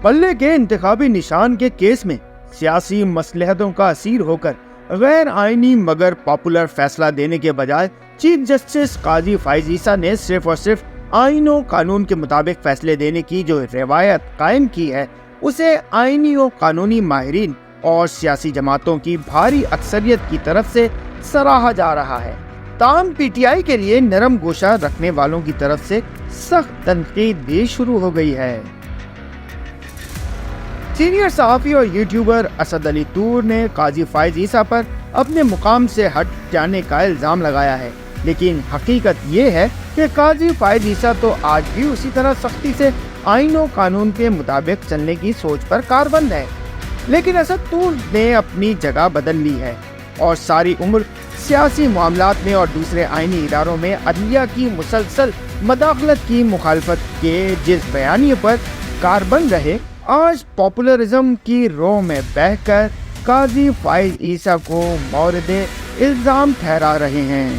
پلے کے انتخابی نشان کے کیس میں سیاسی مصلحتوں کا اسیر ہو کر غیر آئینی مگر پاپولر فیصلہ دینے کے بجائے چیف جسٹس قاضی فائز عیسیٰ نے صرف اور صرف آئین و قانون کے مطابق فیصلے دینے کی جو روایت قائم کی ہے، اسے آئینی و قانونی ماہرین اور سیاسی جماعتوں کی بھاری اکثریت کی طرف سے سراہا جا رہا ہے۔ تاہم پی ٹی آئی کے لیے نرم گوشہ رکھنے والوں کی طرف سے سخت تنقید بھی شروع ہو گئی ہے۔ سینئر صحافی اور یوٹیوبر اسد علی طور نے قاضی فائز عیسیٰ پر اپنے مقام سے ہٹ جانے کا الزام لگایا ہے، لیکن حقیقت یہ ہے کہ قاضی فائز عیسیٰ تو آج بھی اسی طرح سختی سے آئین و قانون کے مطابق چلنے کی سوچ پر کاربند ہے، لیکن اسد طور نے اپنی جگہ بدل لی ہے اور ساری عمر سیاسی معاملات میں اور دوسرے آئینی اداروں میں عدلیہ کی مسلسل مداخلت کی مخالفت کے جس بیانیے پر کاربند رہے، آج پاپولرزم کی رو میں بہہ کر قاضی فائز عیسیٰ کو مورد الزام ٹھہرا رہے ہیں۔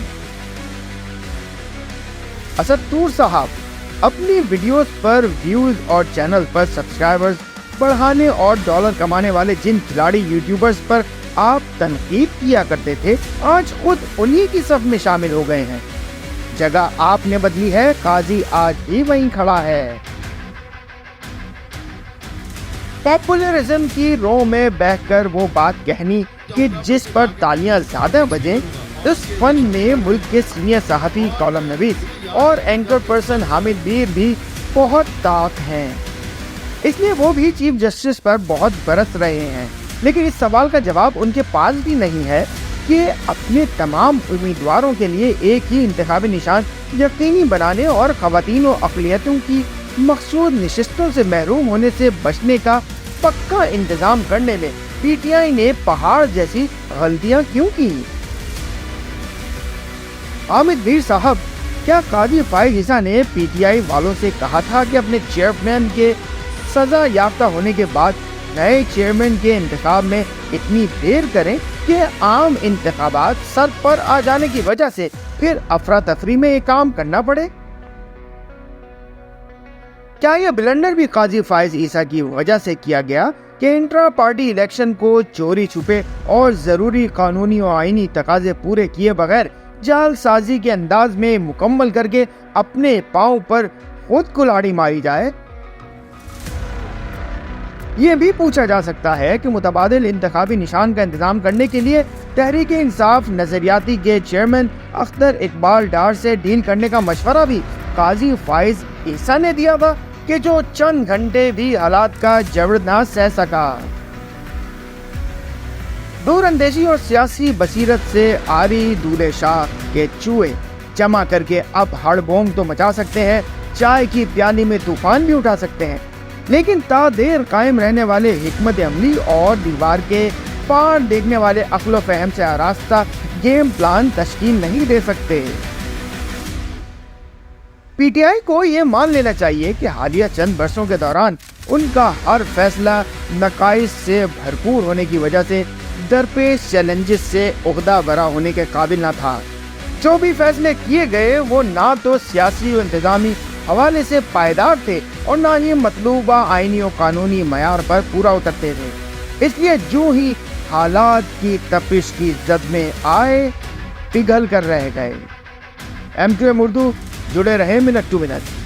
اسد طور صاحب اپنی ویڈیوز پر ویوز اور چینل پر سبسکرائبرز بڑھانے اور ڈالر کمانے والے جن کھلاڑی یوٹیوبرز پر آپ تنقید کیا کرتے تھے، آج خود انہی کی صف میں شامل ہو گئے ہیں۔ جگہ آپ نے بدلی ہے، قاضی آج بھی وہیں کھڑا ہے۔ پاپولرزم کی رو میں بہہ کر وہ بات کہنی کہ جس پر تالیاں زیادہ بجیں، اس فن میں ملک کے سینئر صحافی، کالم نویس اور اینکر پرسن حامد میر بھی بہت طاق ہیں، اس لیے وہ بھی چیف جسٹس پر بہت برس رہے ہیں، لیکن اس سوال کا جواب ان کے پاس بھی نہیں ہے کہ اپنے تمام امیدواروں کے لیے ایک ہی انتخابی نشان یقینی بنانے اور خواتین و اقلیتوں کی مقصود نشستوں سے محروم ہونے سے بچنے کا پکا انتظام کرنے میں پی ٹی آئی نے پہاڑ جیسی غلطیاں کیوں کی؟ حامد میر صاحب، کیا قاضی فائز عیسیٰ نے پی ٹی آئی والوں سے کہا تھا کہ اپنے چیئرمین کے سزا یافتہ ہونے کے بعد نئے چیئرمین کے انتخاب میں اتنی دیر کریں کہ عام انتخابات سر پر آ جانے کی وجہ سے پھر افراتفری میں یہ کام کرنا پڑے؟ کیا یہ بلنڈر بھی قاضی فائز عیسیٰ کی وجہ سے کیا گیا کہ انٹرا پارٹی الیکشن کو چوری چھپے اور ضروری قانونی و آئینی تقاضے پورے کیے بغیر جعل سازی کے انداز میں مکمل کر کے اپنے پاؤں پر خود کلاڑی ماری جائے؟ یہ بھی پوچھا جا سکتا ہے کہ متبادل انتخابی نشان کا انتظام کرنے کے لیے تحریک انصاف نظریاتی کے چیئرمین اختر اقبال ڈار سے ڈیل کرنے کا مشورہ بھی قاضی فائز عیسیٰ نے دیا تھا کہ جو چند گھنٹے بھی حالات کا جبر نہ سہ سکا۔ دور اندیشی اور سیاسی بصیرت سے آری دولے شاہ کے چوہے جمع کر کے اب ہڑ بوم تو مچا سکتے ہیں، چائے کی پیالی میں طوفان بھی اٹھا سکتے ہیں، لیکن تا دیر قائم رہنے والے حکمت عملی اور دیوار کے پار دیکھنے والے عقل و فہم سے آراستہ گیم پلان تشکیل نہیں دے سکتے۔ پی ٹی آئی کو یہ مان لینا چاہیے کہ حالیہ چند برسوں کے دوران ان کا ہر فیصلہ نقائص سے بھرپور ہونے کی وجہ سے درپیش چیلنجز سے عہدہ برا ہونے کے قابل نہ تھا۔ جو بھی فیصلے کیے گئے وہ نہ تو سیاسی و انتظامی حوالے سے پائیدار تھے اور نہ ہی مطلوبہ آئینی و قانونی معیار پر پورا اترتے تھے، اس لیے جو ہی حالات کی تپش کی زد میں آئے پگھل کر رہ گئے۔ M2M اردو، جڑے رہے منٹ ٹو منٹ۔